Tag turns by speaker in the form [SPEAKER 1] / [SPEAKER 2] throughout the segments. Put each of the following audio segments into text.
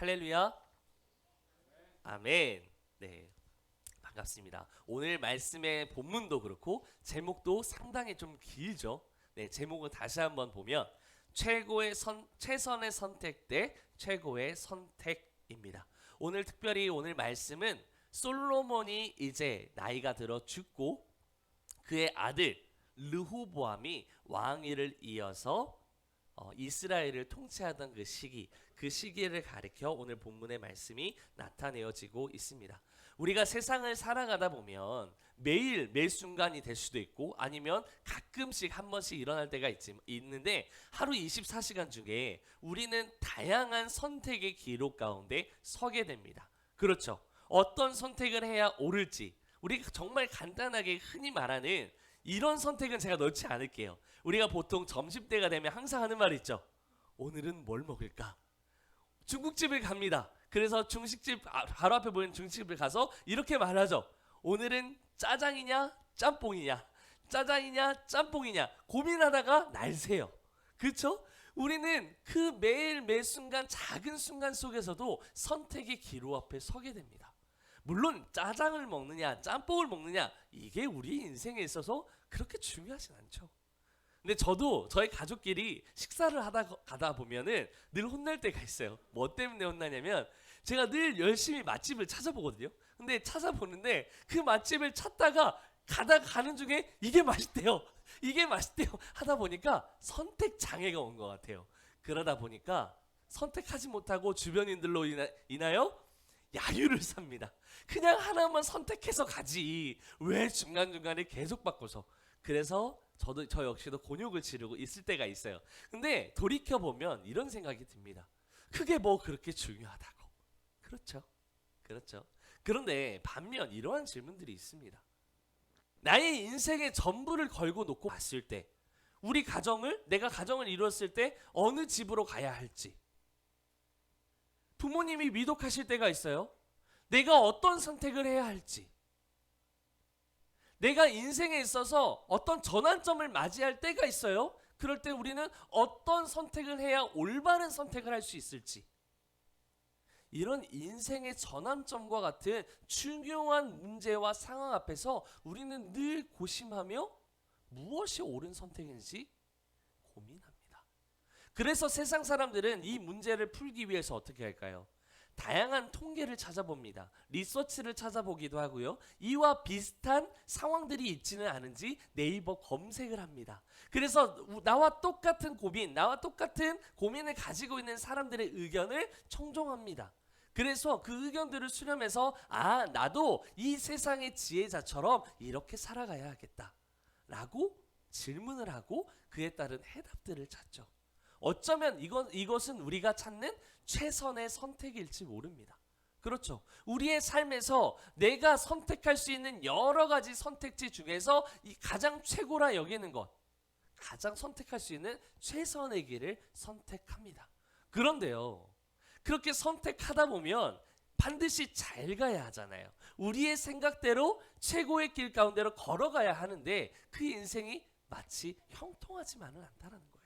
[SPEAKER 1] 할렐루야. 아멘. 네, 반갑습니다. 오늘 말씀의 본문도 그렇고 제목도 상당히 좀 길죠. 네, 제목을 다시 한번 보면 최선의 선택 대 최고의 선택입니다. 오늘 특별히 오늘 말씀은 솔로몬이 이제 나이가 들어 죽고 그의 아들 르호보암이 왕위를 이어서 이스라엘을 통치하던 그 시기를 가리켜 오늘 본문의 말씀이 나타내어지고 있습니다. 우리가 세상을 살아가다 보면 매일 매 순간이 될 수도 있고 아니면 가끔씩 한 번씩 일어날 때가 있는데 하루 24시간 중에 우리는 다양한 선택의 기로 가운데 서게 됩니다. 그렇죠. 어떤 선택을 해야 옳을지 우리가 정말 간단하게 흔히 말하는 이런 선택은 제가 넣지 않을게요. 우리가 보통 점심때가 되면 항상 하는 말 있죠. 오늘은 뭘 먹을까? 중국집을 갑니다. 그래서 중식집 바로 앞에 보이는 중식집을 가서 이렇게 말하죠. 오늘은 짜장이냐 짬뽕이냐, 짜장이냐 짬뽕이냐 고민하다가 날 새요. 그렇죠? 우리는 그 매일 매 순간 작은 순간 속에서도 선택의 기로 앞에 서게 됩니다. 물론 짜장을 먹느냐 짬뽕을 먹느냐 이게 우리 인생에 있어서 그렇게 중요하진 않죠. 근데 저도 저희 가족끼리 식사를 가다 보면은 늘 혼날 때가 있어요. 뭐 때문에 혼나냐면 제가 늘 열심히 맛집을 찾아보거든요. 근데 찾아보는데 그 맛집을 찾다가 가는 중에 이게 맛있대요. 이게 맛있대요. 하다 보니까 선택 장애가 온 것 같아요. 그러다 보니까 선택하지 못하고 주변인들로 인하여 야유를 삽니다. 그냥 하나만 선택해서 가지 왜 중간중간에 계속 바꿔서. 그래서 저 역시도 곤욕을 치르고 있을 때가 있어요. 근데 돌이켜보면 이런 생각이 듭니다. 그게 뭐 그렇게 중요하다고. 그렇죠. 그렇죠. 그런데 반면 이러한 질문들이 있습니다. 나의 인생의 전부를 걸고 놓고 봤을 때 내가 가정을 이루었을 때 어느 집으로 가야 할지, 부모님이 위독하실 때가 있어요. 내가 어떤 선택을 해야 할지, 내가 인생에 있어서 어떤 전환점을 맞이할 때가 있어요. 그럴 때 우리는 어떤 선택을 해야 올바른 선택을 할 수 있을지, 이런 인생의 전환점과 같은 중요한 문제와 상황 앞에서 우리는 늘 고심하며 무엇이 옳은 선택인지 고민합니다. 그래서 세상 사람들은 이 문제를 풀기 위해서 어떻게 할까요? 다양한 통계를 찾아봅니다. 리서치를 찾아보기도 하고요. 이와 비슷한 상황들이 있지는 않은지 네이버 검색을 합니다. 그래서 나와 똑같은 고민을 가지고 있는 사람들의 의견을 청정합니다. 그래서 그 의견들을 수렴해서 나도 이 세상의 지혜자처럼 이렇게 살아가야 하겠다 라고 질문을 하고 그에 따른 해답들을 찾죠. 어쩌면 이것은 우리가 찾는 최선의 선택일지 모릅니다. 그렇죠. 우리의 삶에서 내가 선택할 수 있는 여러 가지 선택지 중에서 가장 최고라 여기는 것, 가장 선택할 수 있는 최선의 길을 선택합니다. 그런데요, 그렇게 선택하다 보면 반드시 잘 가야 하잖아요. 우리의 생각대로 최고의 길 가운데로 걸어가야 하는데 그 인생이 마치 형통하지만은 않다라는 거예요.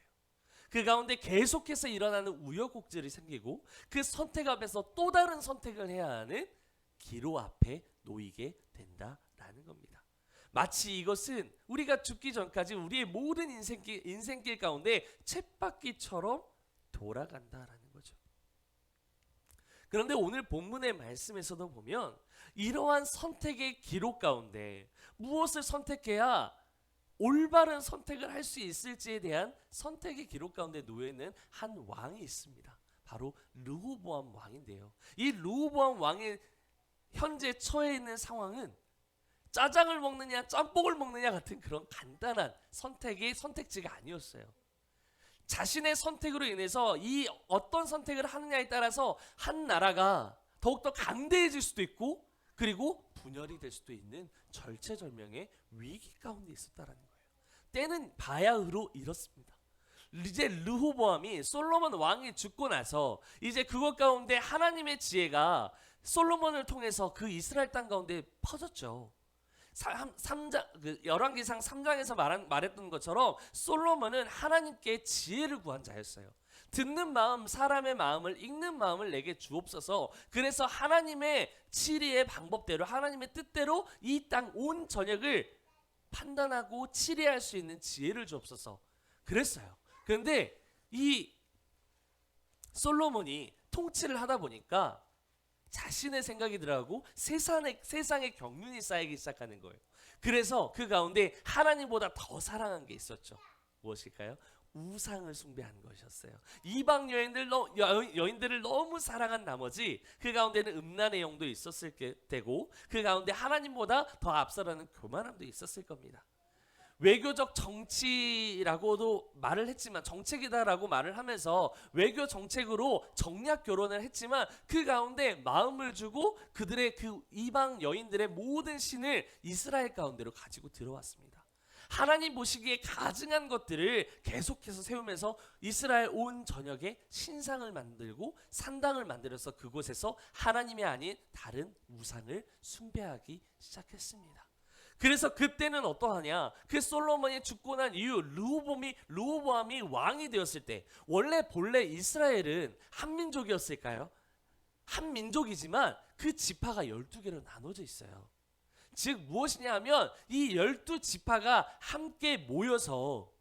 [SPEAKER 1] 그 가운데 계속해서 일어나는 우여곡절이 생기고 그 선택 앞에서 또 다른 선택을 해야 하는 기로 앞에 놓이게 된다라는 겁니다. 마치 이것은 우리가 죽기 전까지 우리의 모든 인생길 가운데 쳇바퀴처럼 돌아간다라는 거죠. 그런데 오늘 본문의 말씀에서도 보면 이러한 선택의 기로 가운데 무엇을 선택해야 올바른 선택을 할 수 있을지에 대한 선택의 기록 가운데 놓여있는 한 왕이 있습니다. 바로 르호보암 왕인데요. 이 르호보암 왕의 현재 처해 있는 상황은 짜장을 먹느냐 짬뽕을 먹느냐 같은 그런 간단한 선택지가 아니었어요. 자신의 선택으로 인해서 이 어떤 선택을 하느냐에 따라서 한 나라가 더욱더 강대해질 수도 있고 그리고 분열이 될 수도 있는 절체절명의 위기 가운데 있었다라는 거예요. 때는 바야흐로 이렇습니다. 이제 르호보암이 솔로몬 왕이 죽고 나서 이제 그것 가운데 하나님의 지혜가 솔로몬을 통해서 그 이스라엘 땅 가운데 퍼졌죠. 열왕기상 3장에서 말했던 것처럼 솔로몬은 하나님께 지혜를 구한 자였어요. 듣는 마음, 사람의 마음을 읽는 마음을 내게 주옵소서. 그래서 하나님의 치리의 방법대로, 하나님의 뜻대로 이 땅 온 전역을 판단하고 치리할 수 있는 지혜를 주옵소서. 그랬어요. 그런데 이 솔로몬이 통치를 하다 보니까 자신의 생각이 들어가고 세상의 경륜이 쌓이기 시작하는 거예요. 그래서 그 가운데 하나님보다 더 사랑한 게 있었죠. 무엇일까요? 우상을 숭배하는 것이었어요. 이방 여인들을 너무 사랑한 나머지 그 가운데는 음란의 영도 있었을 때고, 그 가운데 하나님보다 더 앞서라는 교만함도 있었을 겁니다. 외교적 정치라고도 말을 했지만, 정책이다라고 말을 하면서 외교 정책으로 정략 결혼을 했지만, 그 가운데 마음을 주고 그들의 그 이방 여인들의 모든 신을 이스라엘 가운데로 가지고 들어왔습니다. 하나님 보시기에 가증한 것들을 계속해서 세우면서 이스라엘 온 전역에 신상을 만들고 산당을 만들어서 그곳에서 하나님이 아닌 다른 우상을 숭배하기 시작했습니다. 그래서 그때는 어떠하냐? 그 솔로몬이 죽고 난 이후 르호보암이 왕이 되었을 때, 본래 이스라엘은 한 민족이었을까요? 한 민족이지만 그 지파가 12개로 나눠져 있어요. 즉 무엇이냐 하면 이 12지파가 함께 모여서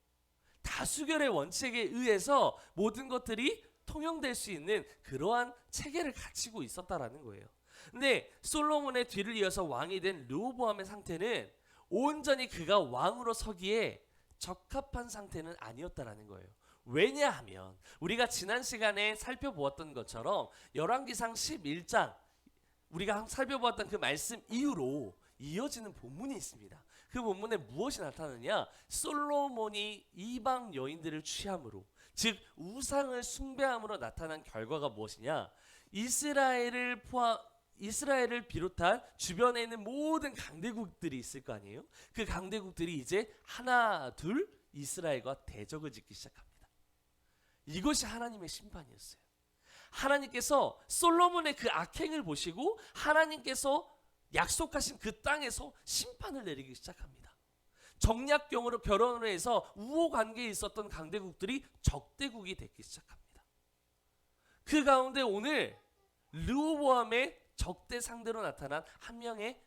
[SPEAKER 1] 다수결의 원칙에 의해서 모든 것들이 통용될 수 있는 그러한 체계를 갖추고 있었다라는 거예요. 근데 솔로몬의 뒤를 이어서 왕이 된 르호보암의 상태는 온전히 그가 왕으로 서기에 적합한 상태는 아니었다라는 거예요. 왜냐하면 우리가 지난 시간에 살펴보았던 것처럼 열왕기상 11장 우리가 살펴보았던 그 말씀 이후로 이어지는 본문이 있습니다. 그 본문에 무엇이 나타나느냐? 솔로몬이 이방 여인들을 취함으로, 즉 우상을 숭배함으로 나타난 결과가 무엇이냐? 이스라엘을 비롯한 주변에 있는 모든 강대국들이 있을 거 아니에요? 그 강대국들이 이제 하나 둘 이스라엘과 대적을 짓기 시작합니다. 이것이 하나님의 심판이었어요. 하나님께서 솔로몬의 그 악행을 보시고 하나님께서 약속하신 그 땅에서 심판을 내리기 시작합니다. 정략경으로 결혼을 해서 우호 관계에 있었던 강대국들이 적대국이 되기 시작합니다. 그 가운데 오늘 르호보암의 적대 상대로 나타난 한 명의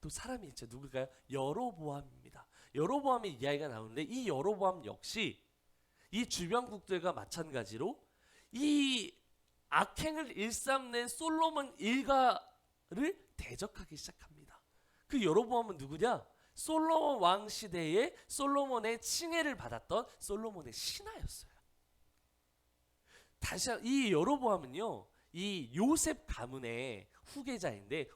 [SPEAKER 1] 또 사람이 있죠. 누굴까요? 여로보암입니다. 여로보암의 이야기가 나오는데, 이 여로보암 역시 이 주변국들과 마찬가지로 이 악행을 일삼는 솔로몬 일가를 대적하기 시작합니다. 그 여로보암은 누구냐? 솔로몬 왕 시대에 솔로몬의 칭해를 받았던 솔로몬의 신하였어요. 다시 이 여로보암은요, 이 요셉 가문의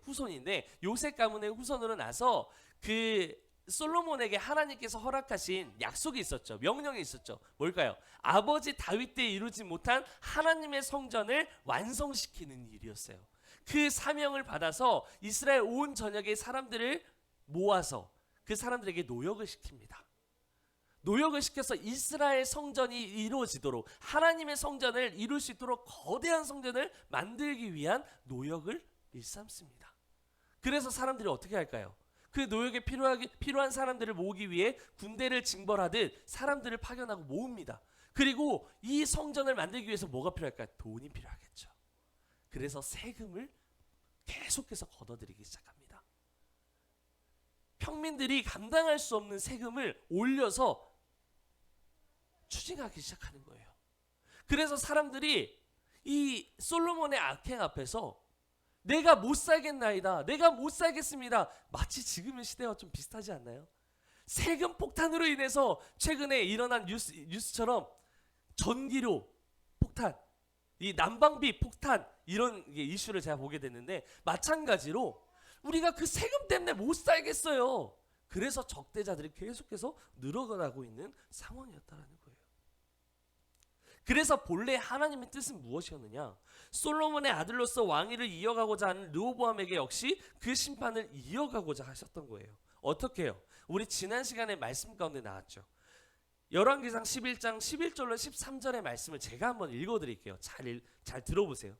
[SPEAKER 1] 후손인데 요셉 가문의 후손으로 나서 그 솔로몬에게 하나님께서 허락하신 약속이 있었죠. 명령이 있었죠. 뭘까요? 아버지 다윗 때 이루지 못한 하나님의 성전을 완성시키는 일이었어요. 그 사명을 받아서 이스라엘 온 전역의 사람들을 모아서 그 사람들에게 노역을 시킵니다. 노역을 시켜서 이스라엘 성전이 이루어지도록, 하나님의 성전을 이룰 수 있도록 거대한 성전을 만들기 위한 노역을 일삼습니다. 그래서 사람들이 어떻게 할까요? 그 노역에 필요한 사람들을 모으기 위해 군대를 징벌하듯 사람들을 파견하고 모읍니다. 그리고 이 성전을 만들기 위해서 뭐가 필요할까요? 돈이 필요하겠죠. 그래서 세금을 계속해서 걷어들이기 시작합니다. 평민들이 감당할 수 없는 세금을 올려서 추징하기 시작하는 거예요. 그래서 사람들이 이 솔로몬의 악행 앞에서 내가 못 살겠나이다, 내가 못 살겠습니다. 마치 지금의 시대와 좀 비슷하지 않나요? 세금 폭탄으로 인해서 최근에 일어난 뉴스처럼 전기료 폭탄, 이 난방비 폭탄, 이런 이슈를 제가 보게 됐는데, 마찬가지로 우리가 그 세금 때문에 못 살겠어요. 그래서 적대자들이 계속해서 늘어나고 있는 상황이었다는 거예요. 그래서 본래 하나님의 뜻은 무엇이었느냐? 솔로몬의 아들로서 왕위를 이어가고자 하는 르호보암에게 역시 그 심판을 이어가고자 하셨던 거예요. 어떻게 해요? 우리 지난 시간에 말씀 가운데 나왔죠. 열왕기상 11장 11절로 13절의 말씀을 제가 한번 읽어드릴게요. 잘 들어보세요.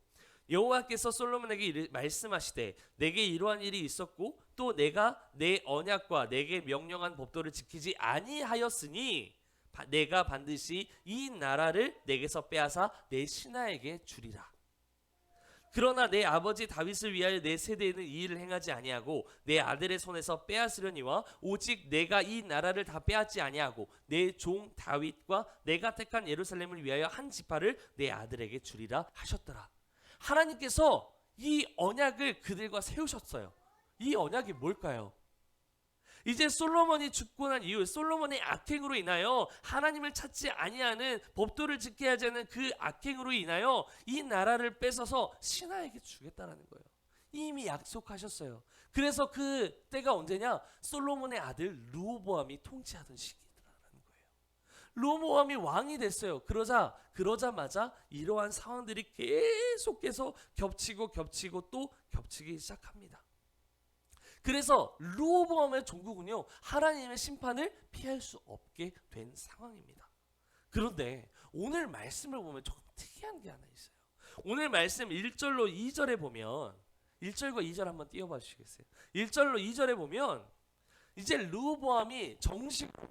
[SPEAKER 1] 여호와께서 솔로몬에게 말씀하시되 내게 이러한 일이 있었고 또 내가 내 언약과 내게 명령한 법도를 지키지 아니하였으니, 내가 반드시 이 나라를 내게서 빼앗아 내 신하에게 주리라. 그러나 내 아버지 다윗을 위하여 내 세대에는 이 일을 행하지 아니하고 내 아들의 손에서 빼앗으려니와 오직 내가 이 나라를 다 빼앗지 아니하고 내 종 다윗과 내가 택한 예루살렘을 위하여 한 지파를 내 아들에게 주리라 하셨더라. 하나님께서 이 언약을 그들과 세우셨어요. 이 언약이 뭘까요? 이제 솔로몬이 죽고 난 이후 솔로몬의 악행으로 인하여 하나님을 찾지 아니하는, 법도를 지켜야 하지 않는 그 악행으로 인하여 이 나라를 뺏어서 신하에게 주겠다라는 거예요. 이미 약속하셨어요. 그래서 그 때가 언제냐? 솔로몬의 아들 르호보암이 통치하던 시기라는 거예요. 르호보암이 왕이 됐어요. 그러자마자 이러한 상황들이 계속해서 겹치고 또 겹치기 시작합니다. 그래서 르호보암의 종국은요, 하나님의 심판을 피할 수 없게 된 상황입니다. 그런데 오늘 말씀을 보면 조금 특이한 게 하나 있어요. 오늘 말씀 1절로 2절에 보면, 1절과 2절 한번 띄워봐 주시겠어요? 1절로 2절에 보면 이제 르호보암이 정식으로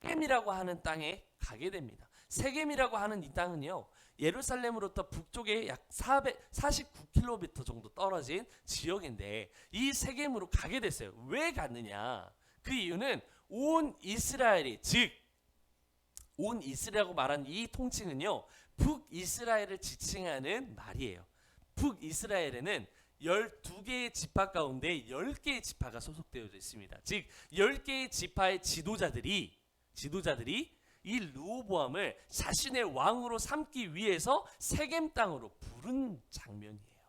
[SPEAKER 1] 세겜이라고 하는 땅에 가게 됩니다. 세겜이라고 하는 이 땅은요, 예루살렘으로부터 북쪽에 약 449km 정도 떨어진 지역인데 이 세겜으로 가게 됐어요. 왜 갔느냐? 그 이유는 온 이스라엘이, 즉 온 이스라엘이라고 말한 이 통칭은요, 북이스라엘을 지칭하는 말이에요. 북이스라엘에는 12개의 지파 가운데 10개의 지파가 소속되어 있습니다. 즉 10개의 지파의 지도자들이 이 르호보암을 자신의 왕으로 삼기 위해서 세겜 땅으로 부른 장면이에요.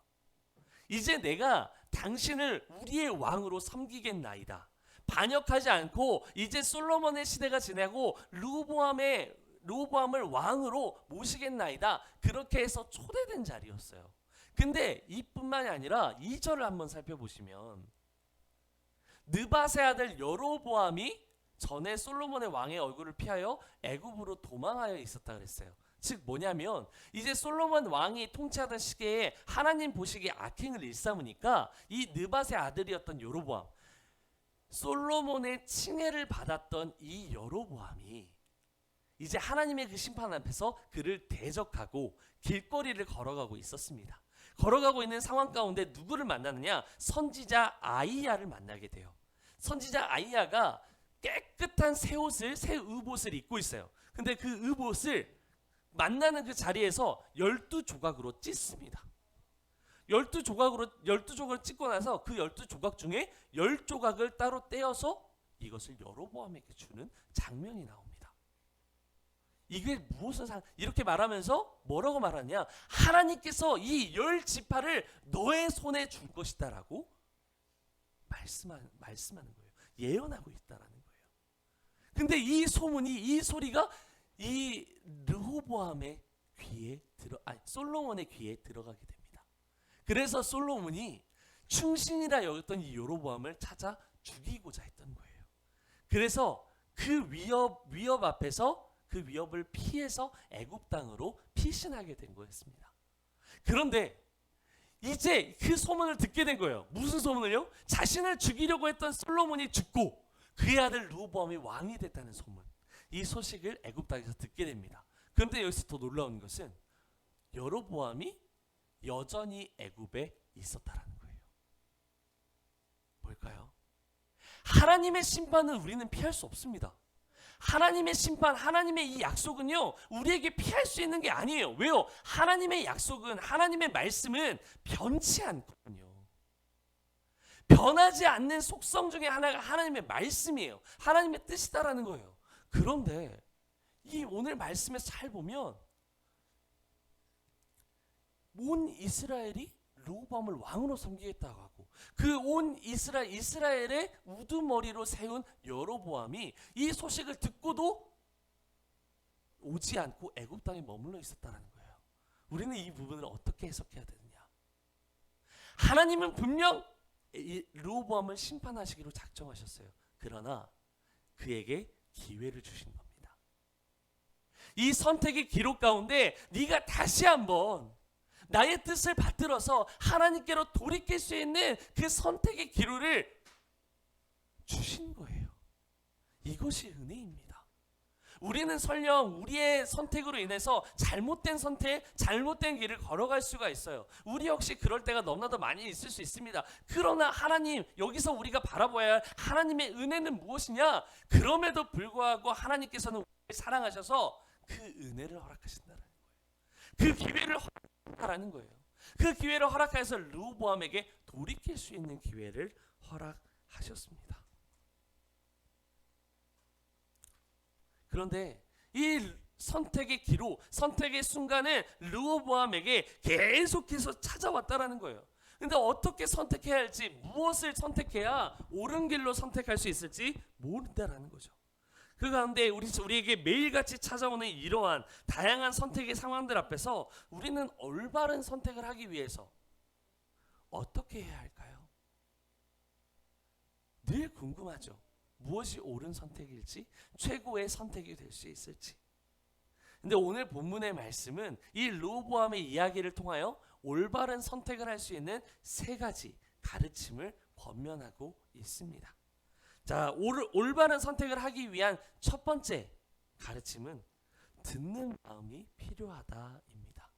[SPEAKER 1] 이제 내가 당신을 우리의 왕으로 섬기겠나이다. 반역하지 않고 이제 솔로몬의 시대가 지나고 르호보암을 왕으로 모시겠나이다. 그렇게 해서 초대된 자리였어요. 근데 이뿐만이 아니라 2절을 한번 살펴보시면 느밧의 아들 여로보암이 전에 솔로몬의 왕의 얼굴을 피하여 애굽으로 도망하여 있었다 그랬어요. 즉 뭐냐면 이제 솔로몬 왕이 통치하던 시기에 하나님 보시기에 악행을 일삼으니까 이 느밧의 아들이었던 여로보암, 솔로몬의 칭해를 받았던 이 여로보암이 이제 하나님의 그 심판 앞에서 그를 대적하고 길거리를 걸어가고 있었습니다. 걸어가고 있는 상황 가운데 누구를 만나느냐? 선지자 아이야를 만나게 돼요. 선지자 아이야가 깨끗한 새 의봇을 입고 있어요. 근데 그 의봇을 만나는 그 자리에서 12조각으로 찢습니다. 12조각을 찢고 나서 그 12조각 중에 10조각을 따로 떼어서 이것을 여로보암에게 주는 장면이 나옵니다. 이게 무엇을 이렇게 말하면서 뭐라고 말하냐? 하나님께서 이 10지파를 너의 손에 줄 것이다라고 말씀하는 거예요. 예언하고 있다라는 거예요. 근데 이 소리가 이 르호보암의 솔로몬의 귀에 들어가게 됩니다. 그래서 솔로몬이 충신이라 여겼던 이 여로보암을 찾아 죽이고자 했던 거예요. 그래서 그 위협 앞에서 그 위협을 피해서 애굽 땅으로 피신하게 된 거였습니다. 그런데 이제 그 소문을 듣게 된 거예요. 무슨 소문을요? 자신을 죽이려고 했던 솔로몬이 죽고 그의 아들 르호보암이 왕이 됐다는 소문. 이 소식을 애굽 땅에서 듣게 됩니다. 그런데 여기서 더 놀라운 것은 여로보암이 여전히 애굽에 있었다라는 거예요. 뭘까요? 하나님의 심판은 우리는 피할 수 없습니다. 하나님의 심판, 하나님의 이 약속은요, 우리에게 피할 수 있는 게 아니에요. 왜요? 하나님의 약속은, 하나님의 말씀은 변치 않거든요. 변하지 않는 속성 중에 하나가 하나님의 말씀이에요. 하나님의 뜻이다라는 거예요. 그런데 이 오늘 말씀에서 잘 보면 온 이스라엘이 르호보암을 왕으로 섬기겠다고 하고 그 온 이스라엘의 우두머리로 세운 여로보암이 이 소식을 듣고도 오지 않고 애굽 땅에 머물러 있었다는 거예요. 우리는 이 부분을 어떻게 해석해야 되느냐? 하나님은 분명 르호보암을 심판하시기로 작정하셨어요. 그러나 그에게 기회를 주신 겁니다. 이 선택의 기록 가운데 네가 다시 한번 나의 뜻을 받들어서 하나님께로 돌이킬 수 있는 그 선택의 기로를 주신 거예요. 이것이 은혜입니다. 우리는 설령 우리의 선택으로 인해서 잘못된 선택, 잘못된 길을 걸어갈 수가 있어요. 우리 역시 그럴 때가 너무나도 많이 있을 수 있습니다. 그러나 하나님, 여기서 우리가 바라봐야 할 하나님의 은혜는 무엇이냐? 그럼에도 불구하고 하나님께서는 우리를 사랑하셔서 그 은혜를 허락하신다는 거예요. 그 기회를 허락하라는 거예요. 그 기회를 허락해서 르호보암에게 돌이킬 수 있는 기회를 허락하셨습니다. 그런데 이 선택의 기로, 선택의 순간에 르호보암에게 계속해서 찾아왔다라는 거예요. 근데 어떻게 선택해야 할지, 무엇을 선택해야 옳은 길로 선택할 수 있을지 모른다라는 거죠. 그 가운데 우리에게 매일같이 찾아오는 이러한 다양한 선택의 상황들 앞에서 우리는 올바른 선택을 하기 위해서 어떻게 해야 할까요? 늘 궁금하죠. 무엇이 옳은 선택일지, 최고의 선택이 될 수 있을지. 근데 오늘 본문의 말씀은 이 르호보암의 이야기를 통하여 올바른 선택을 할 수 있는 세 가지 가르침을 권면하고 있습니다. 자, 올바른 선택을 하기 위한 첫 번째 가르침은 듣는 마음이 필요하다입니다.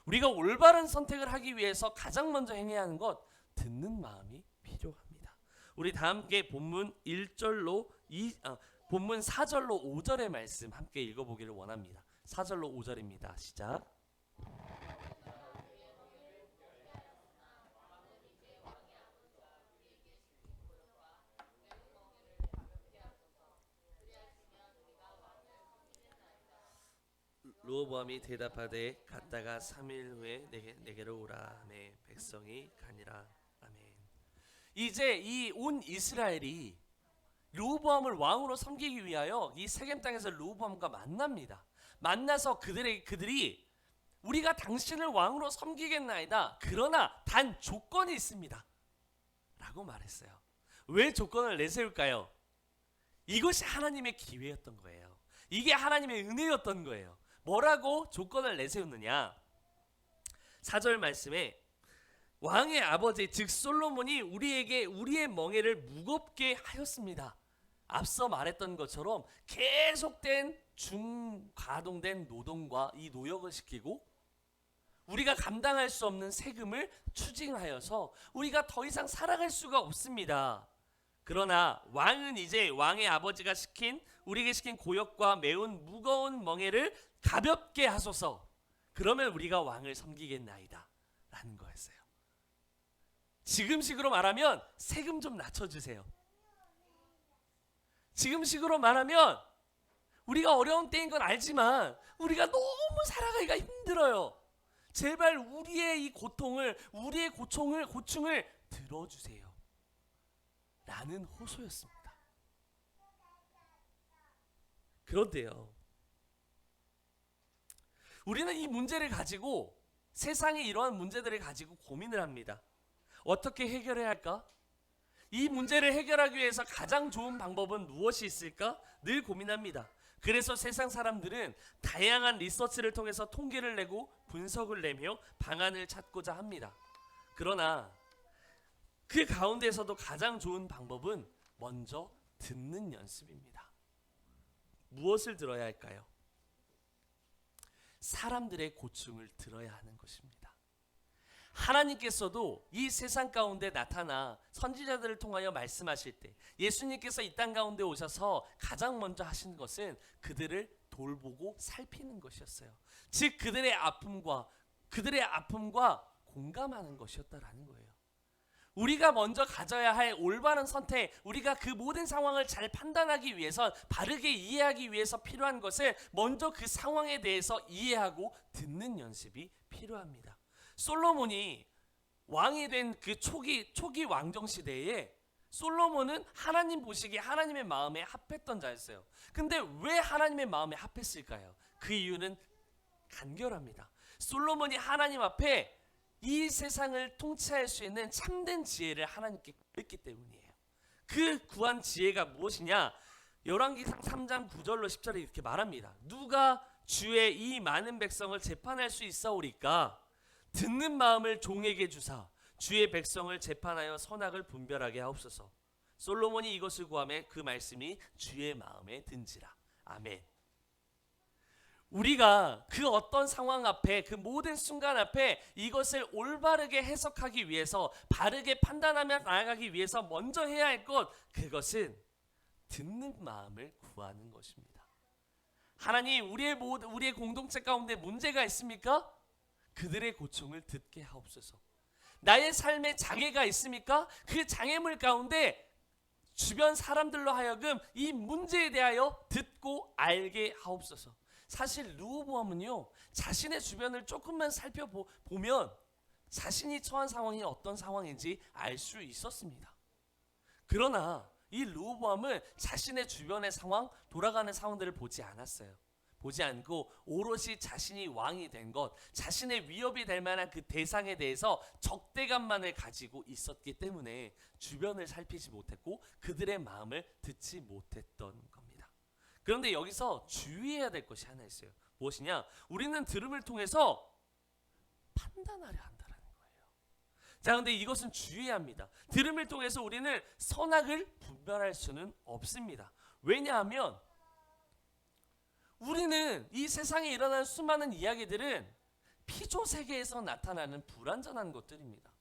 [SPEAKER 1] 우리가 올바른 선택을 하기 위해서 가장 먼저 행해야 하는 것, 듣는 마음이 필요합니다. 우리 다 함께 본문 1절로 본문 4절로 5절의 말씀 함께 읽어보기를 원합니다. 4절로 5절입니다. 시작. 르호보암이 대답하되 갔다가 3일 후에 내게로 오라. 아멘. 백성이 가니라. 아멘. 이제 이 온 이스라엘이 르호보암을 왕으로 섬기기 위하여 이 세겜 땅에서 르호보암과 만납니다. 만나서 그들이 우리가 당신을 왕으로 섬기겠나이다. 그러나 단 조건이 있습니다. 라고 말했어요. 왜 조건을 내세울까요? 이것이 하나님의 기회였던 거예요. 이게 하나님의 은혜였던 거예요. 뭐라고 조건을 내세웠느냐? 4절 말씀에 왕의 아버지 즉 솔로몬이 우리에게 우리의 멍에를 무겁게 하였습니다. 앞서 말했던 것처럼 계속된 중가동된 노동과 이 노역을 시키고 우리가 감당할 수 없는 세금을 추징하여서 우리가 더 이상 살아갈 수가 없습니다. 그러나 왕은 이제 왕의 아버지가 우리에게 시킨 고역과 매운 무거운 멍에를 가볍게 하소서. 그러면 우리가 왕을 섬기겠나이다 라는 거였어요. 지금식으로 말하면 세금 좀 낮춰주세요. 지금식으로 말하면 우리가 어려운 때인 건 알지만 우리가 너무 살아가기가 힘들어요. 제발 우리의 이 고통을, 우리의 고충을 들어주세요 라는 호소였습니다. 그런데요, 우리는 이 문제를 가지고, 세상의 이러한 문제들을 가지고 고민을 합니다. 어떻게 해결해야 할까? 이 문제를 해결하기 위해서 가장 좋은 방법은 무엇이 있을까? 늘 고민합니다. 그래서 세상 사람들은 다양한 리서치를 통해서 통계를 내고 분석을 내며 방안을 찾고자 합니다. 그러나 그 가운데서도 가장 좋은 방법은 먼저 듣는 연습입니다. 무엇을 들어야 할까요? 사람들의 고충을 들어야 하는 것입니다. 하나님께서도 이 세상 가운데 나타나 선지자들을 통하여 말씀하실 때, 예수님께서 이 땅 가운데 오셔서 가장 먼저 하신 것은 그들을 돌보고 살피는 것이었어요. 즉 그들의 아픔과 공감하는 것이었다라는 거예요. 우리가 먼저 가져야 할 올바른 선택, 우리가 그 모든 상황을 잘 판단하기 위해서, 바르게 이해하기 위해서 필요한 것은 먼저 그 상황에 대해서 이해하고 듣는 연습이 필요합니다. 솔로몬이 왕이 된 그 초기 왕정 시대에 솔로몬은 하나님 보시기에 하나님의 마음에 합했던 자였어요. 근데 왜 하나님의 마음에 합했을까요? 그 이유는 간결합니다. 솔로몬이 하나님 앞에 이 세상을 통치할 수 있는 참된 지혜를 하나님께 구했기 때문이에요. 그 구한 지혜가 무엇이냐? 열왕기상 3장 9절로 10절에 이렇게 말합니다. 누가 주의 이 많은 백성을 재판할 수 있사오리까? 듣는 마음을 종에게 주사 주의 백성을 재판하여 선악을 분별하게 하옵소서. 솔로몬이 이것을 구하매 그 말씀이 주의 마음에 든지라. 아멘. 우리가 그 어떤 상황 앞에 그 모든 순간 앞에 이것을 올바르게 해석하기 위해서 바르게 판단하며 나아가기 위해서 먼저 해야 할 것, 그것은 듣는 마음을 구하는 것입니다. 하나님, 우리의 공동체 가운데 문제가 있습니까? 그들의 고충을 듣게 하옵소서. 나의 삶에 장애가 있습니까? 그 장애물 가운데 주변 사람들로 하여금 이 문제에 대하여 듣고 알게 하옵소서. 사실 르호보암은요, 자신의 주변을 조금만 살펴보면 자신이 처한 상황이 어떤 상황인지 알 수 있었습니다. 그러나 이 르호보암은 자신의 주변의 상황, 돌아가는 상황들을 보지 않았어요. 보지 않고 오롯이 자신이 왕이 된 것, 자신의 위협이 될 만한 그 대상에 대해서 적대감만을 가지고 있었기 때문에 주변을 살피지 못했고 그들의 마음을 듣지 못했던 겁니다. 그런데 여기서 주의해야 될 것이 하나 있어요. 무엇이냐? 우리는 들음을 통해서 판단하려 한다는 거예요. 자, 근데 이것은 주의해야 합니다. 들음을 통해서 우리는 선악을 분별할 수는 없습니다. 왜냐하면 우리는 이 세상에 일어나는 수많은 이야기들은 피조 세계에서 나타나는 불완전한 것들입니다.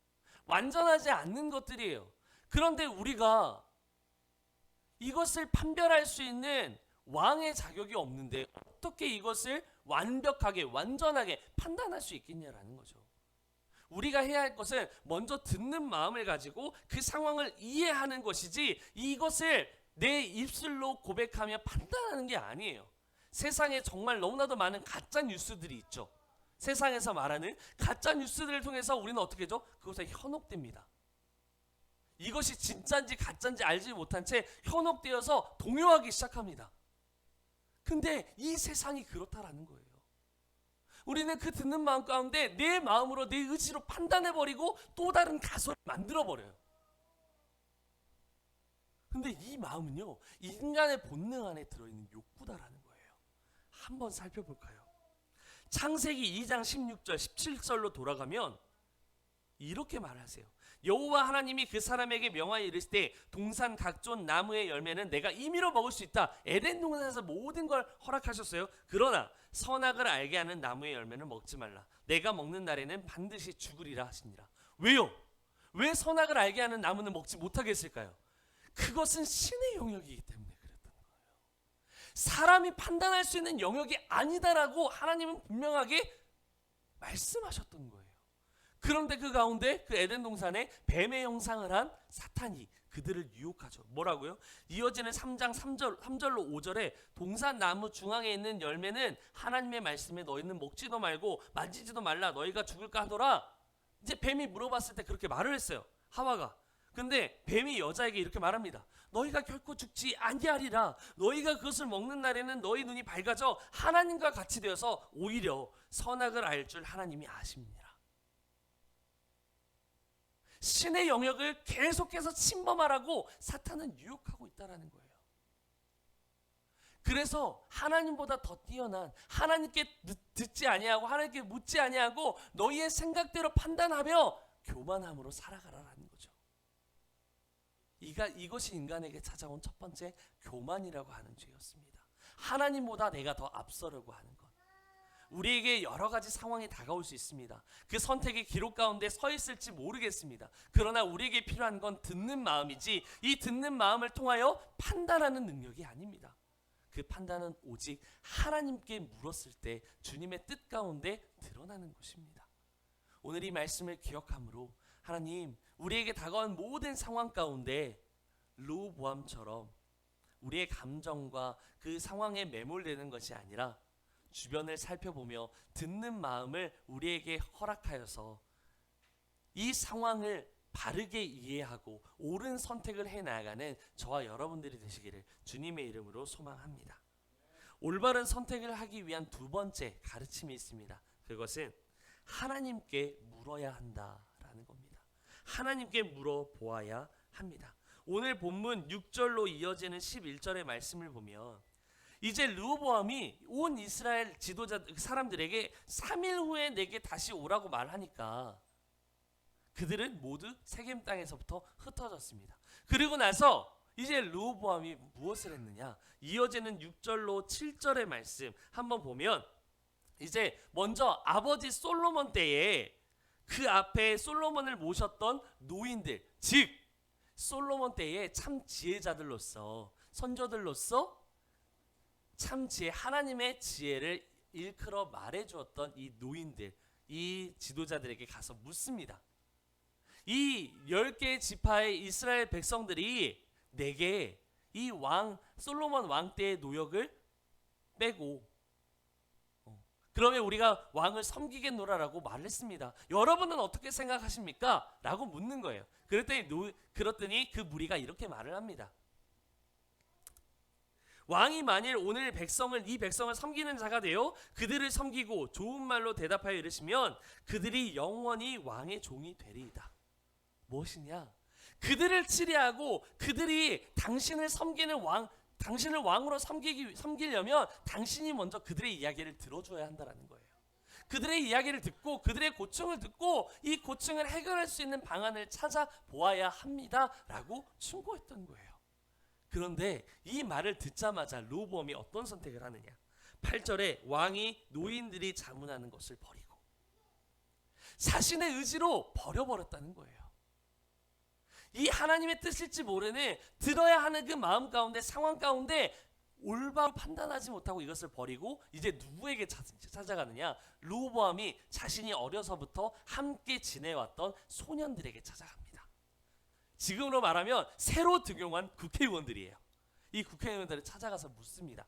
[SPEAKER 1] 완전하지 않는 것들이에요. 그런데 우리가 이것을 판별할 수 있는 왕의 자격이 없는데 어떻게 이것을 완벽하게 완전하게 판단할 수 있겠냐라는 거죠. 우리가 해야 할 것은 먼저 듣는 마음을 가지고 그 상황을 이해하는 것이지 이것을 내 입술로 고백하며 판단하는 게 아니에요. 세상에 정말 너무나도 많은 가짜 뉴스들이 있죠. 세상에서 말하는 가짜 뉴스들을 통해서 우리는 어떻게 하죠? 그것에 현혹됩니다. 이것이 진짜인지 가짜인지 알지 못한 채 현혹되어서 동요하기 시작합니다. 근데 이 세상이 그렇다라는 거예요. 우리는 그 듣는 마음 가운데 내 마음으로 내 의지로 판단해버리고 또 다른 가설을 만들어버려요. 근데 이 마음은요, 인간의 본능 안에 들어있는 욕구다라는 거예요. 한번 살펴볼까요? 창세기 2장 16절 17절로 돌아가면 이렇게 말하세요. 여호와 하나님이 그 사람에게 명하여 이르실 때 동산 각종 나무의 열매는 내가 임의로 먹을 수 있다. 에덴 동산에서 모든 걸 허락하셨어요. 그러나 선악을 알게 하는 나무의 열매는 먹지 말라. 내가 먹는 날에는 반드시 죽으리라 하시니라. 왜요? 왜 선악을 알게 하는 나무는 먹지 못하게 했을까요? 그것은 신의 영역이기 때문에 그랬던 거예요. 사람이 판단할 수 있는 영역이 아니다라고 하나님은 분명하게 말씀하셨던 거예요. 그런데 그 가운데 그 에덴 동산에 뱀의 형상을 한 사탄이 그들을 유혹하죠. 뭐라고요? 이어지는 3장 3절로 5절에 동산 나무 중앙에 있는 열매는 하나님의 말씀에 너희는 먹지도 말고 만지지도 말라 너희가 죽을까 하더라. 이제 뱀이 물어봤을 때 그렇게 말을 했어요. 하와가. 근데 뱀이 여자에게 이렇게 말합니다. 너희가 결코 죽지 아니하리라. 너희가 그것을 먹는 날에는 너희 눈이 밝아져 하나님과 같이 되어서 오히려 선악을 알 줄 하나님이 아십니다. 신의 영역을 계속해서 침범하라고 사탄은 유혹하고 있다는 거예요. 그래서 하나님보다 더 뛰어난 하나님께 듣지 아니하고 하나님께 묻지 아니하고 너희의 생각대로 판단하며 교만함으로 살아가라라는 거죠. 이것이 인간에게 찾아온 첫 번째 교만이라고 하는 죄였습니다. 하나님보다 내가 더 앞서려고 하는 것. 우리에게 여러 가지 상황이 다가올 수 있습니다. 그 선택의 기록 가운데 서 있을지 모르겠습니다. 그러나 우리에게 필요한 건 듣는 마음이지 이 듣는 마음을 통하여 판단하는 능력이 아닙니다. 그 판단은 오직 하나님께 물었을 때 주님의 뜻 가운데 드러나는 것입니다. 오늘 이 말씀을 기억함으로 하나님, 우리에게 다가온 모든 상황 가운데 르호보암처럼 우리의 감정과 그 상황에 매몰되는 것이 아니라 주변을 살펴보며 듣는 마음을 우리에게 허락하여서 이 상황을 바르게 이해하고 옳은 선택을 해나가는 저와 여러분들이 되시기를 주님의 이름으로 소망합니다. 올바른 선택을 하기 위한 두 번째 가르침이 있습니다. 그것은 하나님께 물어야 한다라는 겁니다. 하나님께 물어보아야 합니다. 오늘 본문 6절로 이어지는 11절의 말씀을 보면 이제 르호보암이 온 이스라엘 지도자 사람들에게 3일 후에 내게 다시 오라고 말하니까 그들은 모두 세겜 땅에서부터 흩어졌습니다. 그리고 나서 이제 르호보암이 무엇을 했느냐? 이어지는 6절로 7절의 말씀 한번 보면 이제 먼저 아버지 솔로몬 때에 그 앞에 솔로몬을 모셨던 노인들, 즉 솔로몬 때에 참 지혜자들로서, 선조들로서 참 지혜, 하나님의 지혜를 일컬어 말해주었던 이 노인들, 이 지도자들에게 가서 묻습니다. 이 10개의 지파의 이스라엘 백성들이 내게 이 솔로몬 왕 때의 노역을 빼고 그러면 우리가 왕을 섬기겠노라라고 말을 했습니다. 여러분은 어떻게 생각하십니까? 라고 묻는 거예요. 그랬더니 그 무리가 이렇게 말을 합니다. 왕이 만일 오늘 이 백성을 섬기는 자가 되어 그들을 섬기고 좋은 말로 대답하여 이르시면 그들이 영원히 왕의 종이 되리이다. 무엇이냐? 그들을 치리하고 그들이 당신을 왕으로 섬기려면 당신이 먼저 그들의 이야기를 들어줘야 한다라는 거예요. 그들의 이야기를 듣고 그들의 고충을 듣고 이 고충을 해결할 수 있는 방안을 찾아보아야 합니다라고 충고했던 거예요. 그런데 이 말을 듣자마자 르호보암이 어떤 선택을 하느냐? 8절에 왕이 노인들이 자문하는 것을 버리고 자신의 의지로 버려버렸다는 거예요. 이 하나님의 뜻일지 모르는 들어야 하는 그 마음 가운데, 상황 가운데 올바로 판단하지 못하고 이것을 버리고 이제 누구에게 찾아가느냐? 르호보암이 자신이 어려서부터 함께 지내왔던 소년들에게 찾아갑니다. 지금으로 말하면 새로 등용한 국회의원들이에요. 이 국회의원들을 찾아가서 묻습니다.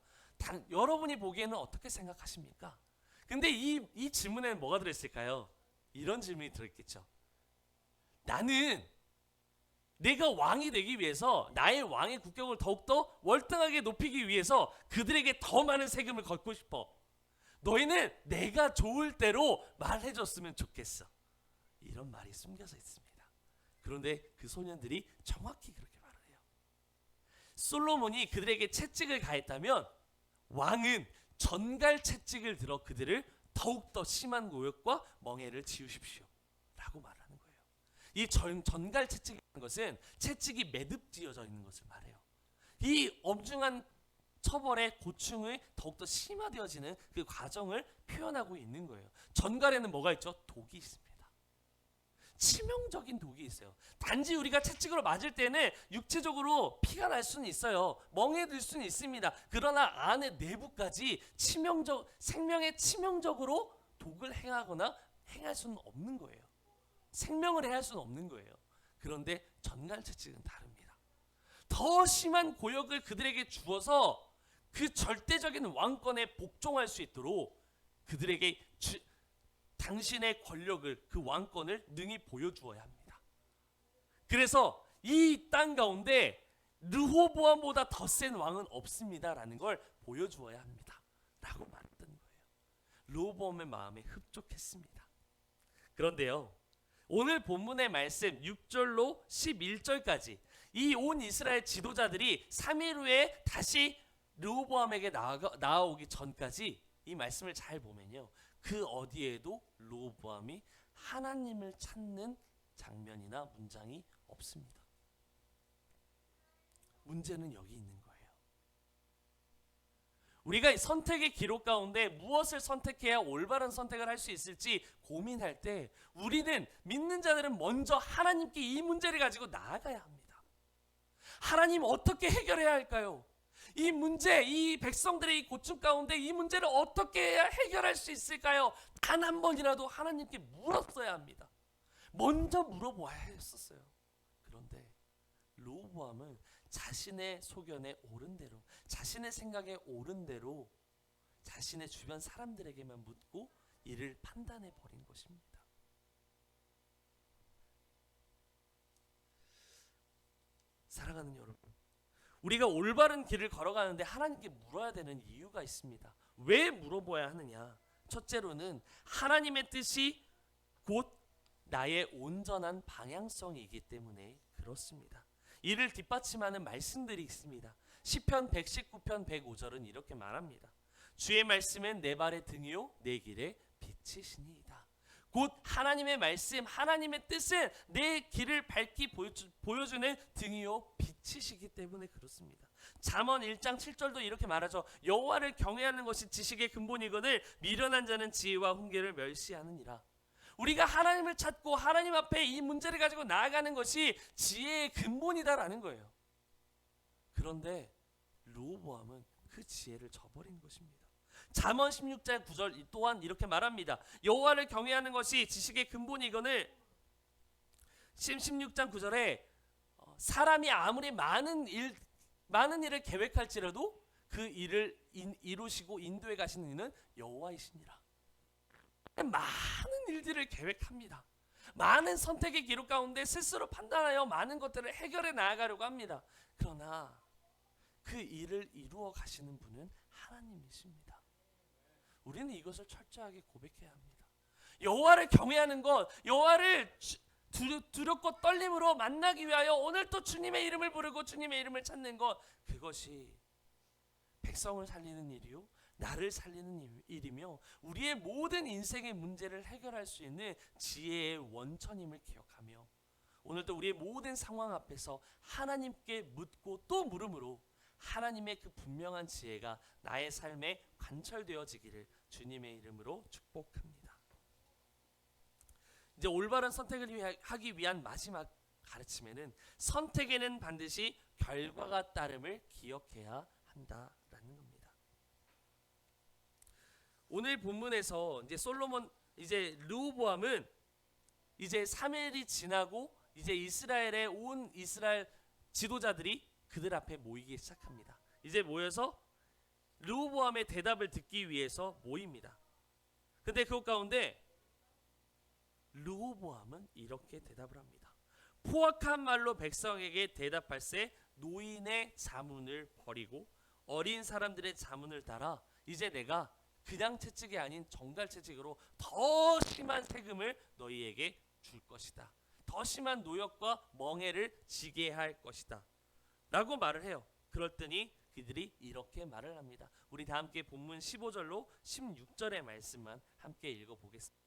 [SPEAKER 1] 여러분이 보기에는 어떻게 생각하십니까? 근데 이 질문에는 뭐가 들어있을까요? 이런 질문이 들어있겠죠. 나는 내가 왕이 되기 위해서 나의 왕의 국격을 더욱더 월등하게 높이기 위해서 그들에게 더 많은 세금을 걷고 싶어. 너희는 내가 좋을 대로 말해줬으면 좋겠어. 이런 말이 숨겨져 있습니다. 그런데 그 소년들이 정확히 그렇게 말을 해요. 솔로몬이 그들에게 채찍을 가했다면 왕은 전갈 채찍을 들어 그들을 더욱더 심한 고역과 멍해를 지우십시오 라고 말하는 거예요. 이 전갈 채찍이라는 것은 채찍이 매듭지어져 있는 것을 말해요. 이 엄중한 처벌의 고충이 더욱더 심화되어지는 그 과정을 표현하고 있는 거예요. 전갈에는 뭐가 있죠? 독이 있습니다. 치명적인 독이 있어요. 단지 우리가 채찍으로 맞을 때는 육체적으로 피가 날 수는 있어요. 멍해들 수는 있습니다. 그러나 안에 내부까지 생명에 치명적으로 독을 행할 수는 없는 거예요. 생명을 해할 수는 없는 거예요. 그런데 전갈 채찍은 다릅니다. 더 심한 고역을 그들에게 주어서 그 절대적인 왕권에 복종할 수 있도록 그들에게 당신의 권력을, 그 왕권을 능히 보여주어야 합니다. 그래서 이 땅 가운데 르호보암보다 더 센 왕은 없습니다라는 걸 보여주어야 합니다 라고 말했던 거예요. 르호보암의 마음에 흡족했습니다. 그런데요, 오늘 본문의 말씀 6절로 11절까지 이 온 이스라엘 지도자들이 3일 후에 다시 르호보암에게 나아오기 전까지 이 말씀을 잘 보면요, 그 어디에도 르호보암이 하나님을 찾는 장면이나 문장이 없습니다. 문제는 여기 있는 거예요. 우리가 선택의 기록 가운데 무엇을 선택해야 올바른 선택을 할 수 있을지 고민할 때 우리는, 믿는 자들은 먼저 하나님께 이 문제를 가지고 나아가야 합니다. 하나님, 어떻게 해결해야 할까요? 이 문제, 이 백성들의 이 고충 가운데 이 문제를 어떻게 해야 해결할 수 있을까요? 단 한 번이라도 하나님께 물었어야 합니다. 먼저 물어보아야 했었어요. 그런데 르호보암은 자신의 소견에 옳은 대로, 자신의 생각에 옳은 대로 자신의 주변 사람들에게만 묻고 이를 판단해 버린 것입니다. 사랑하는 여러분, 우리가 올바른 길을 걸어가는데 하나님께 물어야 되는 이유가 있습니다. 왜 물어봐야 하느냐? 첫째로는 하나님의 뜻이 곧 나의 온전한 방향성이기 때문에 그렇습니다. 이를 뒷받침하는 말씀들이 있습니다. 시편 119편 105절은 이렇게 말합니다. 주의 말씀은 내 발의 등이요 내 길의 빛이시니이다. 곧 하나님의 말씀, 하나님의 뜻은 내 길을 밝히 보여주는 등이요 빛이시기 때문에 그렇습니다. 잠언 1장 7절도 이렇게 말하죠. 여호와를 경외하는 것이 지식의 근본이거늘 미련한 자는 지혜와 훈계를 멸시하느니라. 우리가 하나님을 찾고 하나님 앞에 이 문제를 가지고 나아가는 것이 지혜의 근본이다라는 거예요. 그런데 르호보암은 그 지혜를 저버린 것입니다. 잠언 16장 9절 또한 이렇게 말합니다. 여호와를 경외하는 것이 지식의 근본이거늘 16장 9절에 사람이 아무리 많은 일을 계획할지라도 그 일을 이루시고 인도해 가시는 이는 여호와이시니라. 많은 일들을 계획합니다. 많은 선택의 기록 가운데 스스로 판단하여 많은 것들을 해결해 나아가려고 합니다. 그러나 그 일을 이루어 가시는 분은 하나님이십니다. 우리는 이것을 철저하게 고백해야 합니다. 여호와를 경외하는 것, 여호와를 두렵고 떨림으로 만나기 위하여 오늘 또 주님의 이름을 부르고 주님의 이름을 찾는 것, 그것이 백성을 살리는 일이요 나를 살리는 일이며 우리의 모든 인생의 문제를 해결할 수 있는 지혜의 원천임을 기억하며 오늘도 우리의 모든 상황 앞에서 하나님께 묻고 또 물음으로 하나님의 그 분명한 지혜가 나의 삶에 관철되어지기를 주님의 이름으로 축복합니다. 이제 올바른 선택을 하기 위한 마지막 가르침에는 선택에는 반드시 결과가 따름을 기억해야 한다라는 겁니다. 오늘 본문에서 이제 르호보암은 이제 3일이 지나고 이제 이스라엘에 온 이스라엘 지도자들이 그들 앞에 모이기 시작합니다. 이제 모여서 르호보암의 대답을 듣기 위해서 모입니다. 근데 그것 가운데 르호보암은 이렇게 대답을 합니다. 포악한 말로 백성에게 대답할세 노인의 자문을 버리고 어린 사람들의 자문을 따라 이제 내가 그냥 채찍이 아닌 정갈 채찍으로 더 심한 세금을 너희에게 줄 것이다. 더 심한 노역과 멍해를 지게 할 것이다. 라고 말을 해요. 그랬더니 그들이 이렇게 말을 합니다. 우리 다 함께 본문 15절로 16절의 말씀만 함께 읽어보겠습니다.